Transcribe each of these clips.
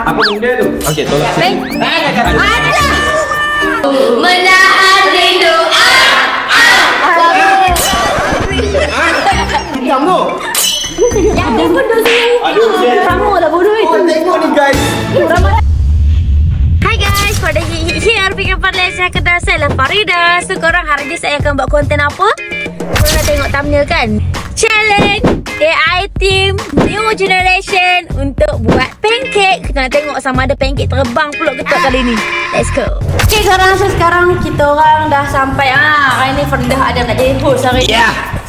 Apa benda tu? Okey, tolong. Ada. Menahan rindu. Kamu. Yang ni pun dosa yang sama lah bodoh itu. Tengok ni guys. Hai guys, pada here Pick and Parlay saya kata saya lah Farida. So korang hari ni saya akan buat konten apa? Korang dah tengok thumbnail kan? Challenge AI team new generation untuk buat pancake. Kita nak tengok sama ada pancake terbang pula ke tak kali ni. Let's go. Okay korang, so sekarang kita orang dah sampai. Hari ni Farida ada nak jadi host hari ni.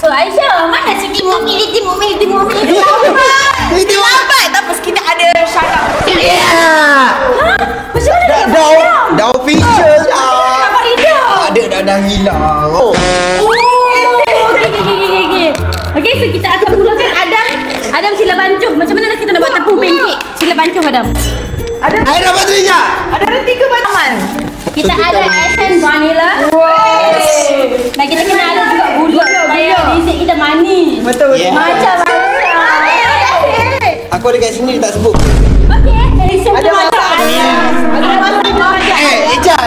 So Aisyah, mana si timur ni? Timur ni lambat. Tapi kita ada syarat. Macam mana? Dah official lah. Farida. Ada dah hilang. Okay, so kita akan mulakan Adam sila bancuh. Macam mana kita nak buat tepung pancake? Sila bancuh Adam. Air dapat tu Ija. Ada reti ke bahan? Kita ada essence vanilla. Dan kita kena ada juga gula supaya bisik kita manis. Betul. Macam Aku ada kat sini tak sebut. Okay, Ada masak.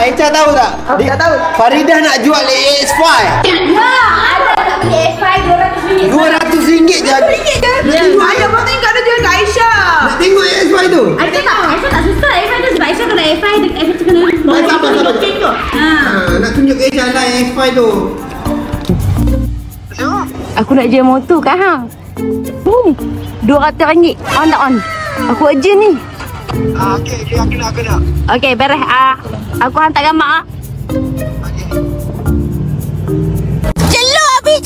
Echa tahu tak? Tak tahu. Faridah nak jual AX5. Ya, ada nak beli A5 RM200 je. Ayah baru tengok ada jual kat Aisyah. Nak tengok AX5 tu. Aisyah tak suka A5 tu sebab Aisyah kena A5 tu kena Nak tunjuk ke Echa lah AX5 tu. Aku nak jual motor kan hang. RM200. On tak on? Aku urgent ni. Okey, aku nak. Okey, beres. Aku hantar gambar. Jelur habis.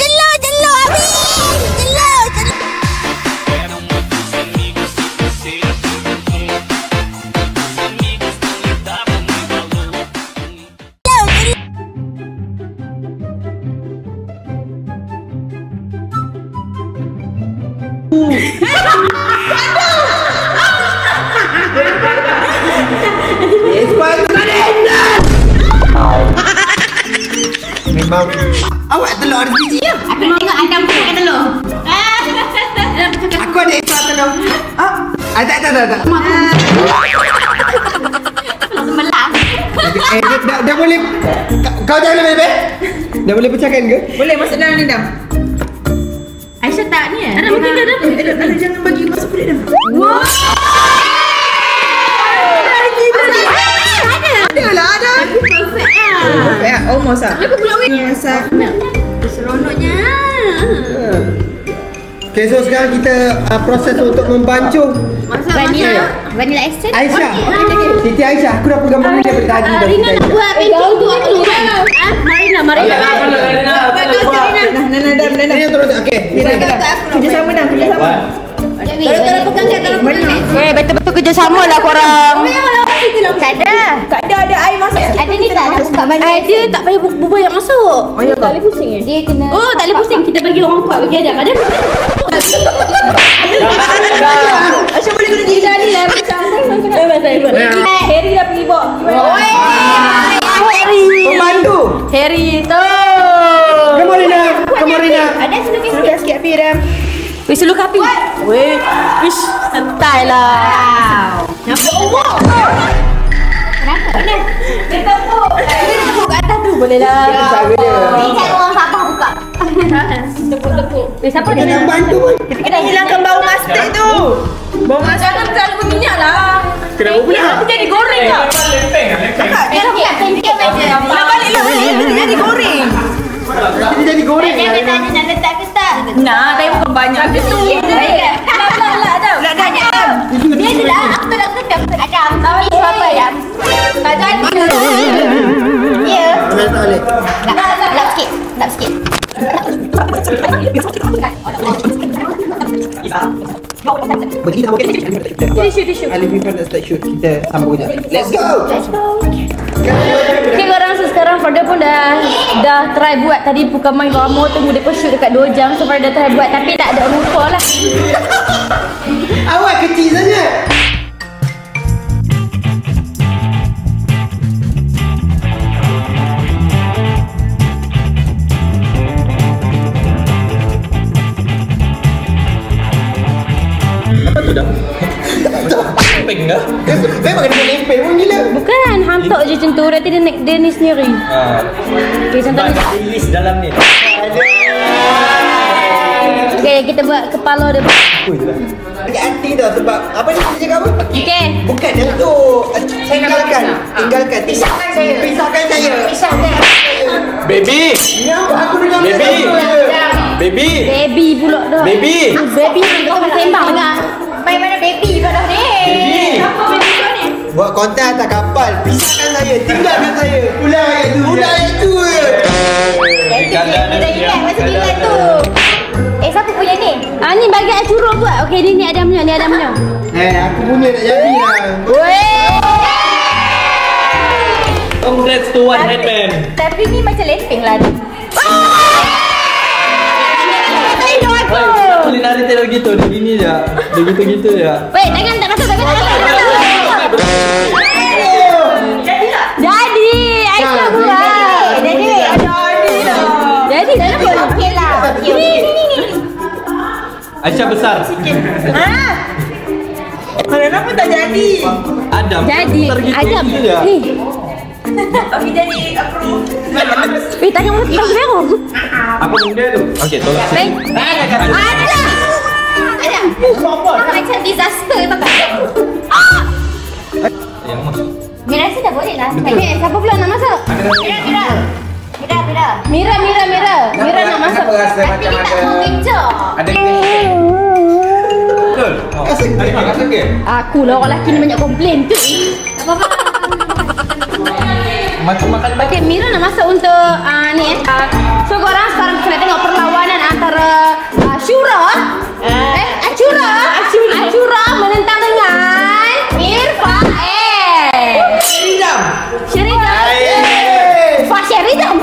Memang awak telur ada biji ya? Aku nak tengok Adam pakai telur. Aku ada extra telur. Tak. Langsung melas. Dah boleh. Kau dah boleh bebe? Dah boleh pecahkan ke? Boleh masuk dalam ni dah. Aisyah tak ni. Ada mungkin ke Adam? Ada jangan bagi masuk kulit dah. Wow. Ada. Perfect lah. Ya, almost ah. Aku pula weh. Masak. Seronoknya. Okay, so sekarang kita proses untuk membancuh Vanilla extract. Aisyah. Siti Aisyah, aku dah pegang benda daripada tadi dah. Rina nak buat pancake tu aku. Marina. Nana. Ini terus okey. Kerjasama dah, kerjasama. Tolong pegang kat tolong pegang. Weh, betul-betul kerjasama lah korang. Tak ada. Ada air masuk sikit. Ada ni tak nak. Dia tak payah bubu yang masuk. Oh, ya tak boleh pusing ya? Dia kena. Oh, tak boleh pusing. Kita bagi orang kuat bagi Adam. Ada. Aisyah boleh kena diri tadi lah. Harry dah pergi bawa. Pembantu. Harry tu. Kemarina. Ada seluruh Sikit api dah. Weh, seluruh kapi. Weh, ish, santai lah. Nampak Allah. Kenapa? Dia tepuk. Dia tepuk kat atas tu. Boleh lah. Ni cari orang Sabah buka. Tepuk-tepuk. Siapa dia? Kena bantu pun. Kita kena hilangkan bau mastic tu. Bau mastic. Jangan terlalu berminyak lah. Kenapa pula? Nanti jadi goreng tak? Pancake Nak balik lah. Kita jadi goreng. Dia jadi goreng. Dia tanya nak letak ke tak? Nah, tapi bukan banyak je tu. Lah dah. Nak tanya Adam. Dia je lah. Aku tak nak kena. Adam. Tapi siapa Adam? Tak jadi. Ya. Tak boleh. Lap sikit. Bagi kita Tisu. Alif Ifan nak start shoot. Kita sambung je. Let's go. Okay korang, so sekarang Farida pun dah try buat. Tadi bukan main lama, tunggu dia shoot dekat 2 jam. So Farida try buat tapi tak ada rupa lah. Awak kecil saja. Apa tu dah? Peng dah. Memang kena lempel pun gila. Bukan, hantuk je macam tu. Nanti dia ni sendiri. Okay, contoh ni. Tulis dalam ni. Okay, kita buat kepala dia. Dekat hati tau sebab apa ni cakap apa? Okay. Bukan dia tu. Tinggalkan. Pisahkan saya. Baby. Aku dengar Baby. Baby pula dah. Baby. Baby yang kau sembang dengar. Main mana baby kau dah ni? Baby. Apa baby kau ni? buat konten atas kapal. Pisahkan saya. Tinggalkan saya. Ulang ayat tu je. Kita ingat masa kita tu. Siapa punya ni? Ni bagi Acuro buat. Okey, ni Adam punya, Aku punya nak jadi lah. Congrats to one headband. Tapi ni macam lempeng lah ni. Boleh nari tahu gitu, dia gini je. Dia gitu-gitu je. Wait, tangan tak kasut. Jadi tak? Jadi, Aisyah buat. Jadi dah nampak. Okey lah. Ni. Aisyah besar. Kenapa tak jadi? Adam. Jadi, Adam. Ni. Okey jadi approve. Tangan mu terang. Apa benda tu? Okey, tolong. Baik. Ada. Macam disaster tak? Yang mana? Mira rasa dah boleh lah. Siapa pula nak masak? Mira. Mira nak masak. Tapi dia tak mau kecoh. Ada betul. Rasa ke? Aku lah orang lelaki ni banyak komplain tu. Apa-apa. Macam makan Okay, Mira nak masak untuk ni so korang sekarang kita nak tengok perlawanan antara Acura menentang dengan Mirfael. Syeridam. Fah Syeridam.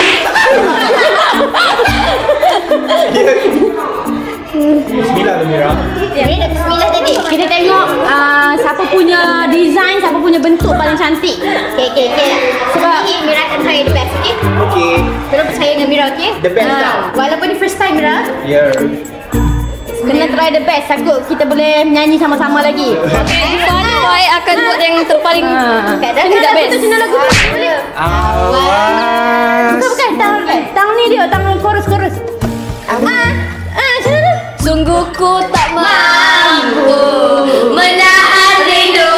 Bismillah tu Mira. Mira bismillah tadi. Kita tengok siapa punya design, siapa punya bentuk paling cantik. Okey. Sebab Mira akan try the best, okey? Okay. Tolong percaya dengan Mira, okey? The best tau. Walaupun ni first time Mira. Ya. Kena try the best. Takut kita boleh menyanyi sama-sama lagi. Fahai akan buat yang terpaling Dah best. Itu channel lagu boleh. Bukan tang ni dia, tang chorus. Channel tu. Sungguh ku tak mampu menahan rindu.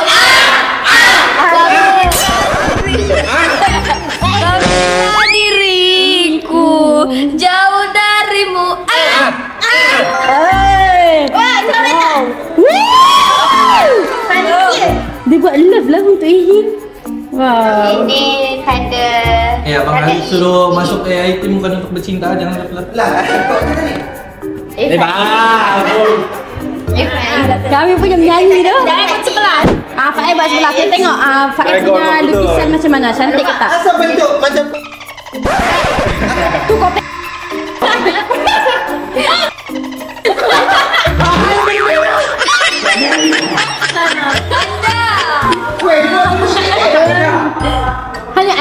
Karena diriku jauh darimu. Wah, selamat tak? Dia buat love lah untuk Ihin. Wow. Ini kanda. Abang Ali suruh masuk AI team bukan untuk bercinta, jangan lap-lap. Kami punya menyanyi tu. Jangan buat sebelah. Faik buat sebelah. Kita tengok Faik punya lukisan macam mana. Cantik ke tak? Asal bentuk macam Tu kopi.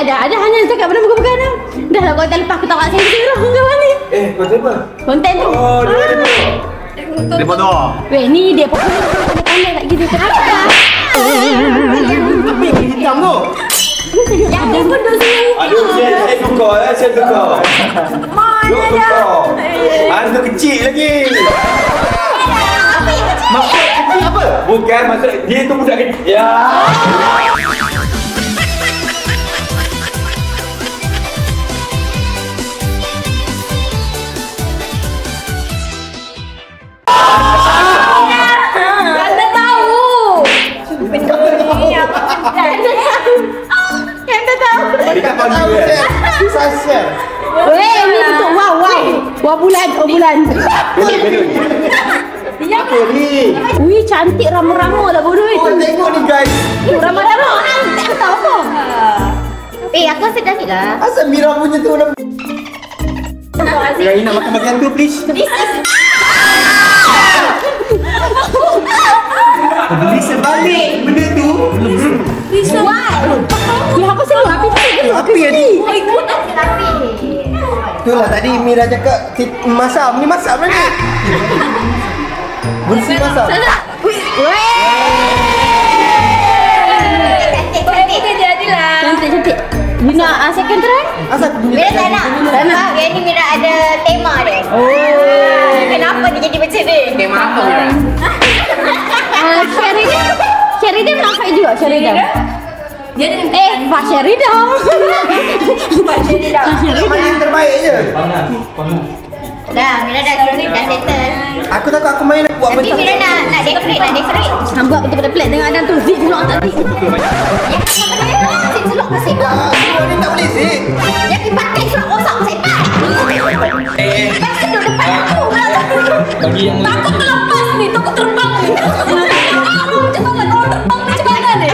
Hanya hanya cakap benda bukan dah. Dah lah konten lepas aku tak buat sendiri lah kawan ni. konten apa? Konten tu. Oh, dia bodoh. Weh, ni dia pokoknya pandai tak gitu. Kenapa? Tapi hitam tu. Jangan bodoh sini. Aduh, saya tukar. Mana dia? Hantu kecil lagi. Maksud kecil apa? Bukan, maksud dia tu budak kecil. Ya. Anda tahu. Anda tahu. Dia tahu kan? Sasian. Weh, ni betul. Wow bulan. Belum. Apa ni? Wih, cantik ramu-ramu tak bodoh itu. Tengok ni guys. Ramu-ramu. Tak tahu apa. Aku sedar ni lah. Asal Mira punya tu nak. Mira nak makan makanan tu please. Beli sebalik benda tu. Bisa. Ya, apa sih? Apa yang ni? Aku tak rapi. Itulah tadi Mira cakap masak. Ni masak mana ni? Bersih masak. You nak second try? Asal Mira tak nak. Sebab yang ni Mira ada tema dia. Kenapa dia jadi macam ni? tema apa Mira? Sheridan nampak juga Sheridan. Dia Pak Sheridan. Pak Sheridan. Mana yang terbaik je. Panas. Dah, Mira dah settle. Aku takut aku main nak buat Tapi Mira nak decorate. Buat betul-betul pelik dengan Adam tu. Zik dulu tadi. Ya, kenapa dia selok pasal kau? Ni tak boleh sih. Dia pergi pakai selok rosak sepak. Lepas tu depan aku. Bagi yang Takut terlepas ni. Takut terbang ni. Macam mana kalau terbang ni macam mana ni?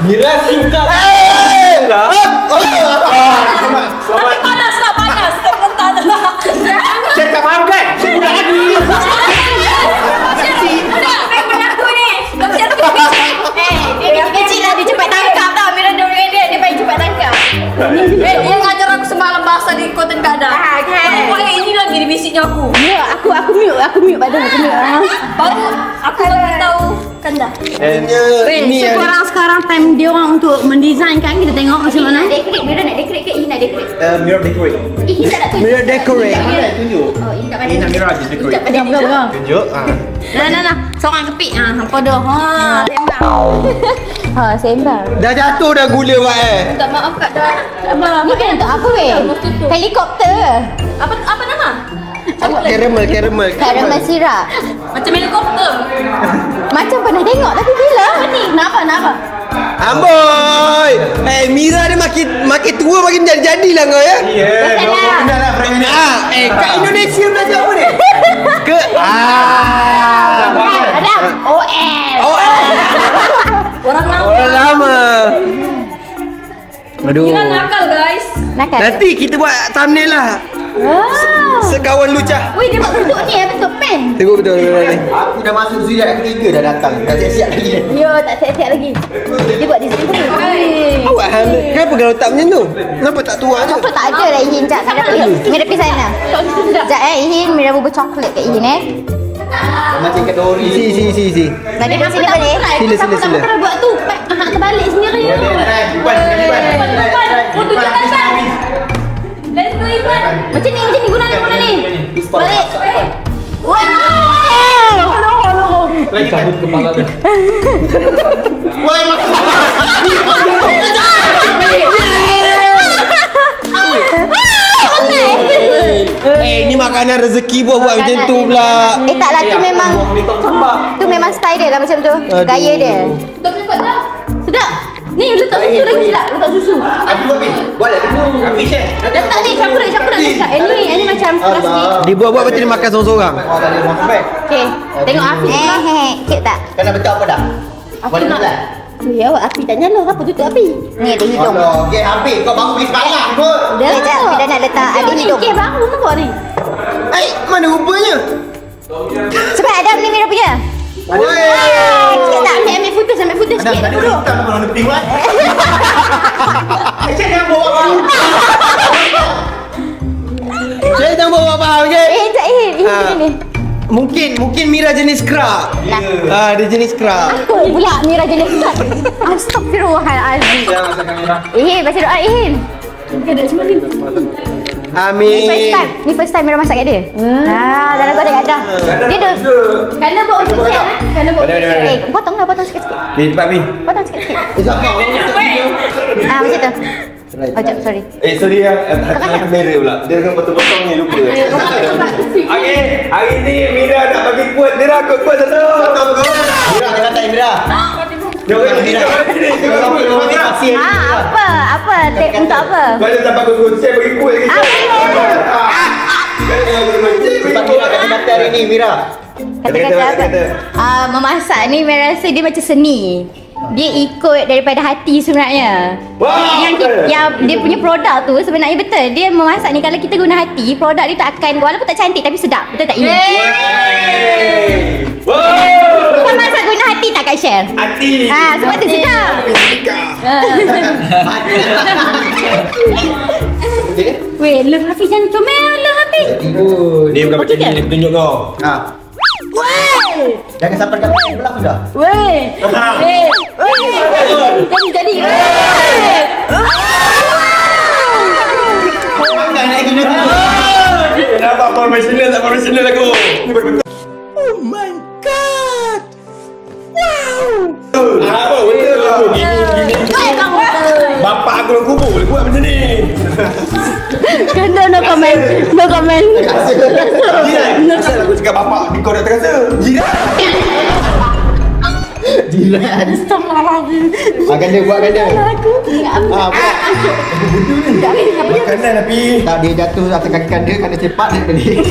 Mira suka. Tapi panas tak panas. Terbentar dah. Saya tak faham kan? Saya budak lagi. Udah, main berlaku ni. Kau siap tu Dia kecil lah, dia cepat tangkap tau. Mira dengan dia paling cepat tangkap. Dia ngajar aku semalam bahasa di konten kadang. kan? Pokoknya ini lagi di bisiknya aku. Ya, aku mute pada aku mute. Baru aku bagi tahu Kanda. Ini yang Sekarang time dia orang untuk mendesain kan, kita tengok macam mana. Decorate, Mira nak decorate ke? Ina decorate. Mira decorate. Ih, tak nak tunjuk. Mira decorate. Tunjuk. Oh, ini tak pandai. Ini nak Mira je decorate. Pegang. Tunjuk. Nah. Seorang kepik. Hampa dah. Sembang. Sembang. Dah jatuh dah gula Mak Minta maaf kat dah. Ni kan untuk apa weh? Helikopter. Apa nama? Caramel. Caramel syrup. Macam helikopter. Macam pernah tengok tapi bila? Ni, kenapa? Amboi. Mira dia makin tua makin jadi-jadilah kau ya. Kat Indonesia belajar apa ni? Ke Adam. OL. Orang lama. Aduh. Kira nakal guys. Nakal. Nanti kita buat thumbnail lah. Sekawan lucah. Weh, dia buat bentuk ni bentuk pen. Tengok betul ni. Aku dah masuk zuriat ketiga dah datang. Dah siap-siap lagi. Yo, tak siap-siap lagi. Dia buat design tu. Awak hamil. Kenapa kalau tak macam tu? Kenapa tak tua je? Coklat tak ada lah Ihin. Sekejap, Mira pergi sana. Sekejap Ihin, Mira bubur coklat kat Ihin Macam kendori. Si. Bagi dia sini boleh? Sila. Aku pernah buat tu. Nak terbalik sendiri. Iban. Foto catatan. Let's go Iban. Macam ni guna ni. Balik. Wow. lagi cabut kepala dia. Woi, ini makanan rezeki buat macam tu pula. Taklah tu memang style dia lah macam tu. Gaya dia. Sedap. Ni letak susu lagi tak? Letak susu. Buat dulu. Habis eh. Letak ni campur nak dekat. Ini macam keras sikit. Dibuat macam dia makan seorang-seorang. Okey. Tengok Afiq pula. Cik tak? Kena betul apa dah? Afiq nak. Ya, api tak nyala. Apa tutup api? Ni ada hidung. Okey, habis kau bangun pergi sekolah kot. Sekejap, kita nak letak ada hidung. Okey, baru nampak ni. Mana rupanya? Sebab Adam ni Mira punya. Woi. Cik tak? Ambil foto sikit dulu. Hitam pun ada pink kan? Saya jangan bawa apa. Saya jangan bawa apa, okey? Sekejap ini. Mungkin Mira jenis krak. Nah. Dia jenis krak. Apa pula Mira jenis tak? Astagfirullahalazim. Baca doa Ihin. Amin. Ni first time Mira masak kat dia. Dalam kau tengok dah. Dia dah. Kena bawa untuk siap. Kena bawa untuk siap. Potong sikit-sikit. Ni cepat Mi. Potong sikit-sikit. Siapa? Macam tu. Oh, jap, sorry. Sorry ya. Ada kamera pula. Dia kan potong-potong ni lupa. Okey, hari ni Mira nak bagi kuat. Mira kuat satu. Mira nak kata Mira. Jom Mira. Apa? Untuk apa? Kalau tak bagus pun saya bagi kuat lagi. Sebab Mira kata hari ni Mira. Kata-kata apa? Memasak ni Mira rasa dia macam seni. Dia ikut daripada hati sebenarnya. Wah, yang dia punya produk tu sebenarnya betul. Dia memasak ni kalau kita guna hati, produk dia tak akan walaupun tak cantik tapi sedap. Betul tak ini? Kau masak guna hati tak Kak Syel? Hati. Sebab tu sedap. Weh, Love Hafiz jangan comel Love Hafiz. Ni bukan macam ni, dia tunjuk kau. Weh. Jangan sampai kat belah sudah. Weh. Jadi. Kenapa profesional tak profesional aku? Oh my god. Apa betul aku gini. Bapak aku dalam kubur boleh buat macam ni. No comment. No comment. Asal aku cakap bapak kau dah terasa. Jiran. Akan dia buat ganda. Makanan tapi Tak, dia jatuh atas kaki kanda, kanda cepat dia balik.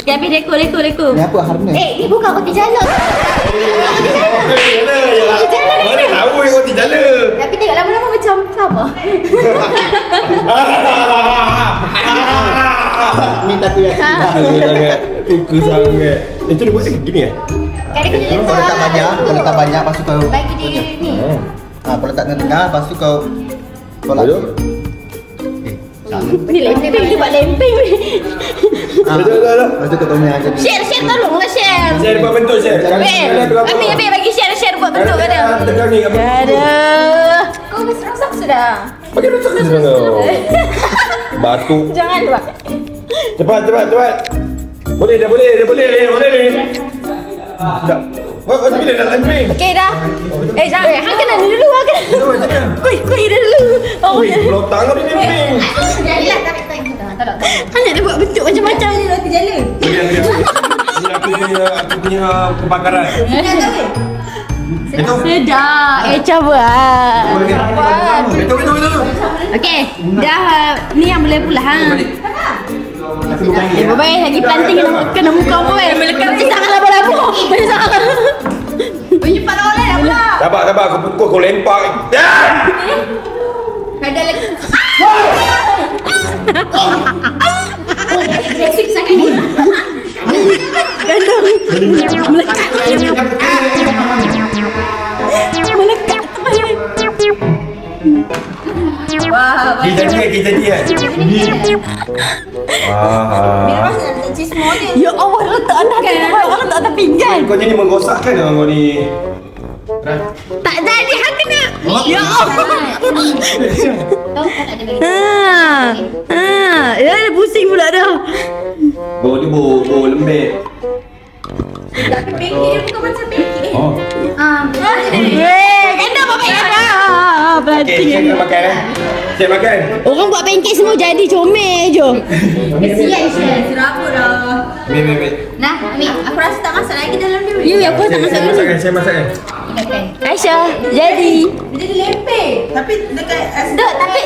Tapi rekod. Ni apa harna? Ni bukan roti jala. mana tahu yang roti jala. Tapi tengok lama-lama macam sama. Ni tapi Sangat tuku sangat. Itu dia buat gini eh? Kadang-kadang kau letak banyak, lepas tu kau bagi dia ni. kau letak tengah, lepas tu kau lagi. Ni lempeng, dia buat lempeng. Betul. Lepas tu kau tolong aja. Share tolonglah share. Saya buat bentuk saya. Ambil bagi share buat bentuk ada. Tekan ni apa? Aduh. Kau rosak sudah. Bagi rosak ke sana? Batu. Jangan buat. Cepat. Boleh ni. Dah. Kau bila dah lempeng? Okey dah. Jangan. Hang kena dulu. Kuih dah dulu. Kalau tangan ni lempeng. Jadilah tarik. Hang nak buat bentuk macam-macam ni roti jala. Ini aku punya kebakaran. Sedap. Cuba. Betul. Okey. Dah ni yang boleh pula hang. Baik lagi planting kena muka apa weh. Melekat macam sangat laba-laba. Macam sangat. Menyimpan oleh dah pula. Sabar, aku pukul kau lempar. Ada lagi. Agresif sangat ni. Gandang. Melekat. Wah, Kita dia. Ya Allah, letak atas pinggan. Kau jadi menggosakkan kau ni. Tak jadi, hang kena. Ya Allah. Ya, dia pusing pula dah. Bau dia bau lembek. Tapi pancake dia bukan macam pancake. Oh. Kena apa pancake? Okey, saya makan Saya makan. Orang buat pancake semua jadi comel je. Kesian Syed, serabut dah. Ambil. Nah, ambil. Aku rasa tak masak lagi dalam dia. Ya, aku tak masak lagi. Saya masakkan. Aisyah, jadi. Dia jadi lempeng. Tapi dekat Tak, tapi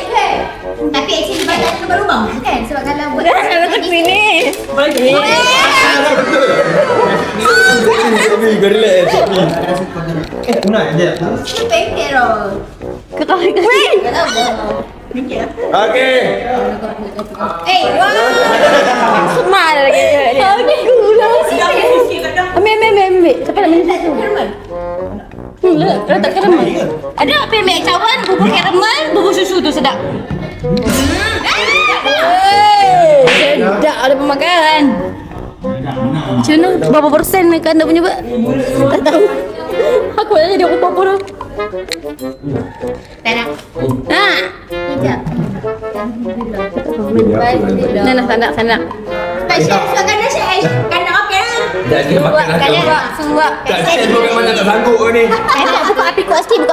actually banyak tempat lubang kan? Sebab kalau buat kalau kat sini. Bagi. Tapi kau relax. Nak je. pancake roll. Kau tahu ke? Tak tahu. Okey. Wah. Semua ada lagi. Aku dah Ambil. Siapa nak minum satu? Letak karamel. Ada apa yang cawan, bubur karamel, bubur susu tu sedap. Sedap ada pemakan. Macam mana? Berapa persen mereka anda punya buat? Tak tahu. Aku dah jadi apa-apa dah. Tak nak. Sekejap. Tak nak. Sebab kanda Syed. Kanda okey lah. Jadi makan Kanda semua. Tak saya bukan mana tak sanggup ni. Buka api kuat sikit.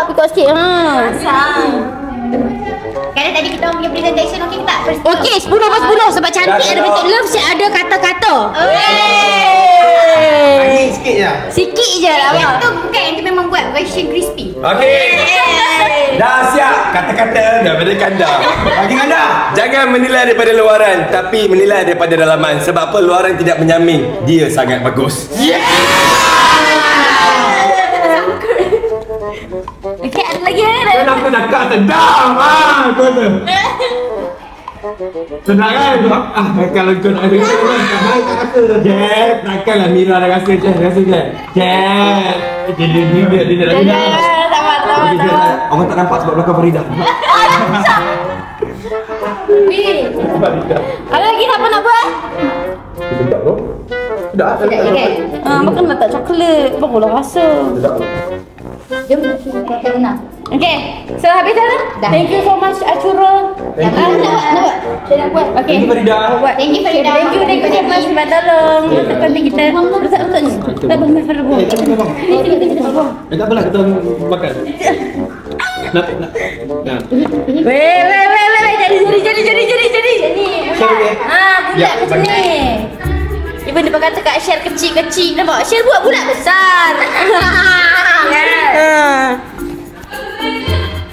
Kadang tadi kita punya presentation okey tak? Okey, 10/10 sebab cantik ada bentuk love, ada kata-kata. Sikit je. Sikit je lah abang. Itu bukan, dia memang buat version crispy. Okey. Dah siap kata-kata daripada kanda. Bagi kanda, jangan menilai daripada luaran tapi menilai daripada dalaman. Sebab apa? Luaran tidak menyamin. Dia sangat bagus. Yeah! Kan aku cakap sedap. Kau tu. Sedap kan? Kalau kau nak dengar kan, tak rasa. Jack, takkanlah Mira dah rasa Jack. Rasa Jack. Jack. Dia dah dengar. Orang tak nampak sebab belakang Farida. Ada lagi apa nak buat? Sedap tu. Sedap. Makan tak coklat. Barulah rasa. Sedap. Jom kita benar. Okay, so habis dah? Thank you so much Achura. Thank you. Nak buat? Saya nak buat. Okay. Thank you Farida. Thank you Farida. Thank you so much sebab tolong. Konten kita. Bersat-bersat ni. Tak boleh Farida. Tak apalah kita makan. Nak. Weh. Jadi. Share Bulat macam ni. Ibu dia kata kat share kecil-kecil. Nampak? Share buat bulat besar.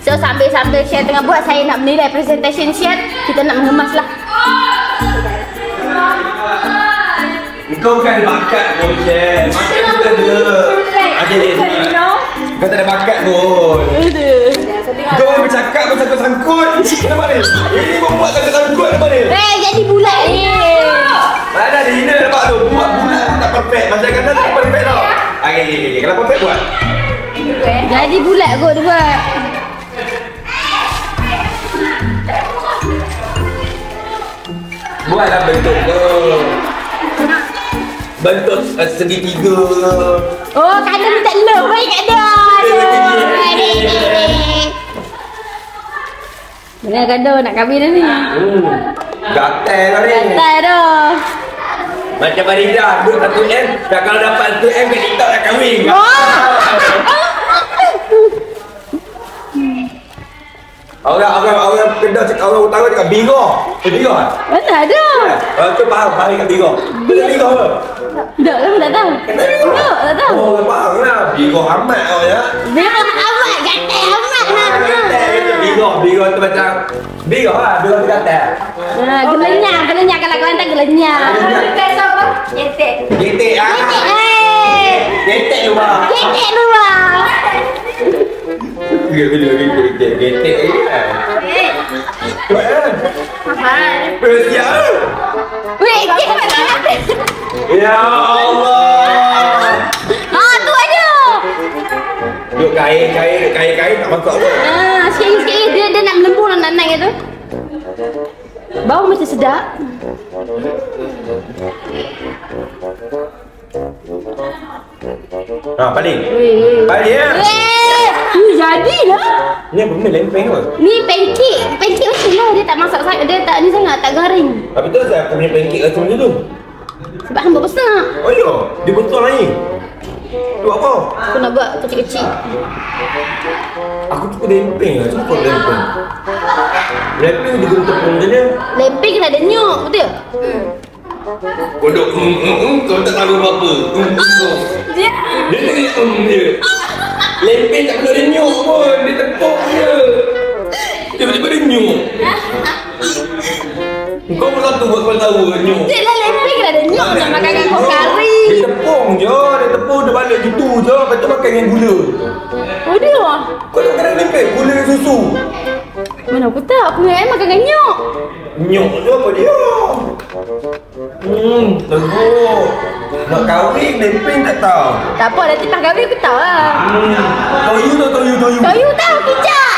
So sambil share tengah buat, saya nak menilai presentation share. Kita nak mengemas lah. Kau kan ada bakat pun, Chef. Bakat kita ada. Kau tak ada bakat pun. Kau bercakap macam sangkut. Kenapa ni? Ini membuat sangkut apa ni? Jadi bulat ni. Mana ada hina nampak tu. Buat bulat tak perfect. Macam kata tak perfect tau. Okay. Kalau perfect buat. Jadi bulat kot dia buat. Buatlah bentuk tu. Bentuk segitiga. Oh, kena minta love baik kat dia. Mana gaduh nak kahwin dah ni. Gatal kau ni. Gatal dah. Macam Farida, duduk 1M. Dah kalau dapat 1M kat TikTok dah kahwin. Orang Kedah cakap, orang utara cakap Biro. Biro kan? Mana ada? Orang tu faham kat Biro. Betul Biro ke? Tak lah, tak tahu. Tak tahu. Oh, faham lah. Biro amat kau ya. Biro amat, gatal amat. Biro tu macam Biro lah, Biro tu gatal. Gelenyang kalau Kelantan gelenyang. Getek. Getek ah. Getek luar. Getek luar. Getek kan. Persiap. Weh, gimana? Ya Allah. Tu aja. Duk kain tak masuk apa. Sikit-sikit dia nak melembur nak naik tu. Bau macam sedap. Paling ya. Jadilah. Ni apa benda lempeng ke? Ni pancake. Pancake macam lah. Dia tak masak sangat. Dia tak ni sangat. Tak garing. Tapi tu saya aku punya pancake rasa macam tu. Sebab hamba besar. Oh ya? Dia betul lah ni. Tu apa? Aku nak buat kecil-kecil. Aku suka lempeng lah. Suka lempeng. Lempeng dia guna tepung je dia. Lempeng kena ada nyok. Betul? Kau duk kau tak tahu apa. Dia dia. Lempeng tak perlu ada nyok pun. Dia tepung je. Tiba-tiba dia nyok. Kau pun satu buat kau tahu nyok. Dia lah lempeng kena ada nyok. Nak makan dengan kau kari. Dia tepung je. Dia tepung dia balik gitu je. Lepas tu makan dengan gula. Oh dia lah. Kau nak makan lempeng? Gula dengan susu. Mana aku tahu. Aku ingat makan dengan nyok. Nyok tu apa dia? Teruk. Nak kahwin lempeng tak tahu. Tak apa. Nanti pas kahwin aku tahu lah. Toyu tu toyu. Toyu tahu kicap.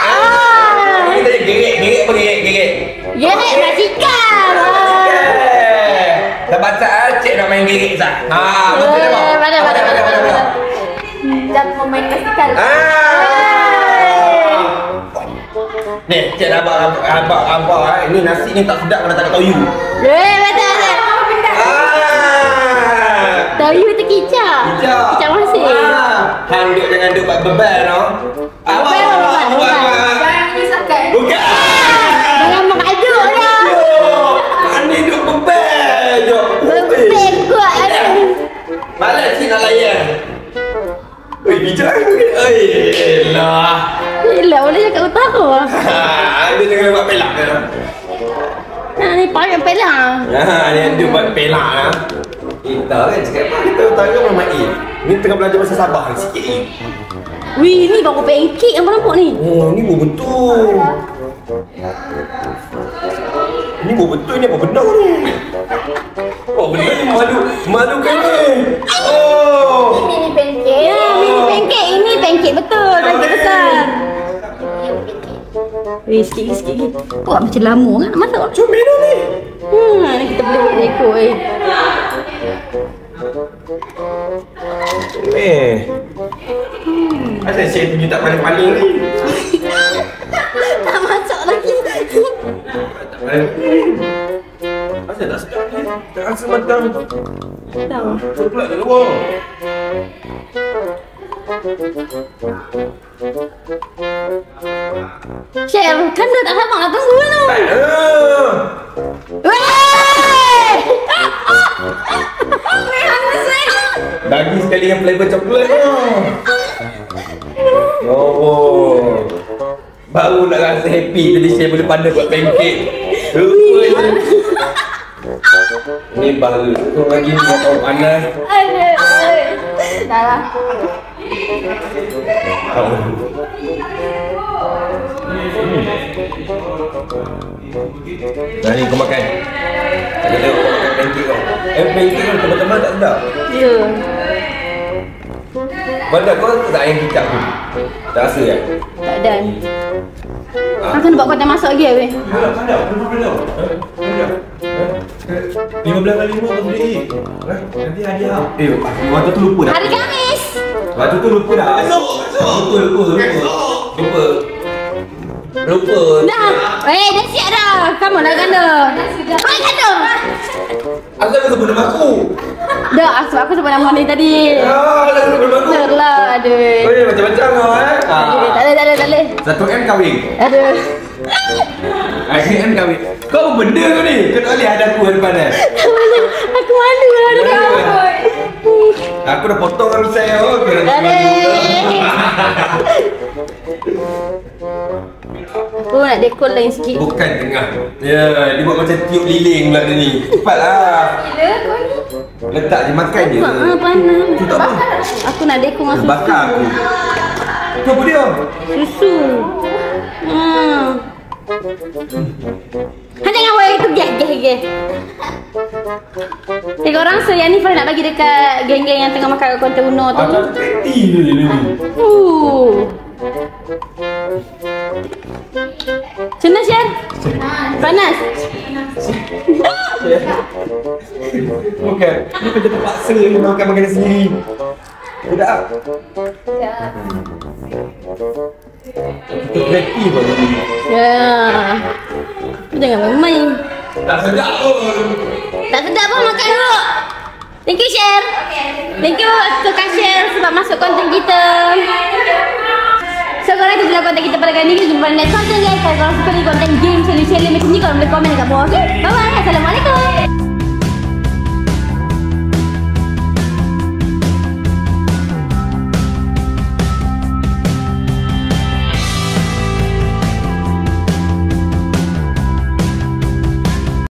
Kita gerek apa gerek? Gerek majikan. Dah baca cik nak main gerek sah. Betul tak? Mana. Jangan main majikan. Ni, cik dah abang. Ini nasi ni tak sedap kalau tak ada toyu. Betul. Toyu tu kicap. Kicap masin. Hang duk jangan duk buat bebal no. Jangan menyusahkan. Bukan. Jangan mengajak dah. Ani duk bebal je. Bebel kuat ada. Malas cik nak layan. Oi, bijak ni. Oi, lah. Gila, boleh cakap utara. Dia jangan buat pelak ke? Ni payah pelang. Dia buat pelak lah. Kita kan cakap kita utara pun main. Ni tengah belajar bahasa Sabah sikit ni. Wih, ni baru pancake yang nampak ni. Oh, ni baru betul. Ni baru betul, ni apa benar ni? Oh, benar ni malukan ni. Oh. Mini pancake. Ya, mini pancake. Ini pancake betul. Pancake besar. Wih, sikit. Buat macam lama kan nak masak. Cuma minum ni. Ni kita boleh buat rekod Asal saya tunjuk tak paling-paling ni? tak masak lagi. Tak paling-paling. Asal tak sedap ni? Tak rasa macam Tahu. pula kat luar. Chef, kan dah tak sabar nak tunggu tu. Tak Weh! Bagi sekali yang flavor coklat tu. Oh. Baru nak rasa happy tadi saya boleh pandai buat pancake. Ni baru tu lagi ni kau panas. Dah lah. Nah ni kau makan. Aku tengok kau makan pancake kau. Pancake kau teman-teman tak sedap. Ya. Bandar kau tak ayam kicap tu? Tak rasa kan? Tak ada. Aku nak buat konten masak lagi weh. Pandai. 15 kali 5 kau beli. Nanti hadiah. Waktu tu lupa dah. Hari Khamis. Waktu tu lupa dah. Lupa. Dah. Dah siap dah. Kamu dah ganda. Kau ganda. Aku tak sebut nama aku. Dah, sebab aku sebut nama ni tadi. Tak sebut nama aku. Dah lah, aduh. Oh, macam-macam kau Tak boleh. 1M kahwin. Aduh. 1M kahwin. Kau benda kau ni. Kau tak boleh ada aku depan ni. Aku malu lah dengan kau. Aku dah potong kan saya. Aku nak dekor lain sikit. Bukan tengah. Ya, dia buat macam tiup lilin pula dia ni. Cepatlah. Letak je makan je. Panas. Tu tak apa. Aku nak dekor dengan susu. Bakar aku. Tu apa dia? Susu. Jangan buat itu geh. Tiga orang so yang ni Farah nak bagi dekat geng-geng yang tengah makan konten Uno tu. Ada patty dia ni. Macam mana Syar? Panas? Bukan. Ni kerja terpaksa ni makan makanan sendiri. Tidak. Kita patty pun ni. Ya. Jangan main. Tak sedap pun. Tak sedap pun makan dulu. Thank you Syar. Thank you Tukang Syar sebab masuk konten kita. So korang itulah konten kita pada kali ni. Kita jumpa next konten guys. Kalau korang suka ni konten game challenge macam ni, korang boleh komen dekat bawah. Okay, bye bye. Assalamualaikum.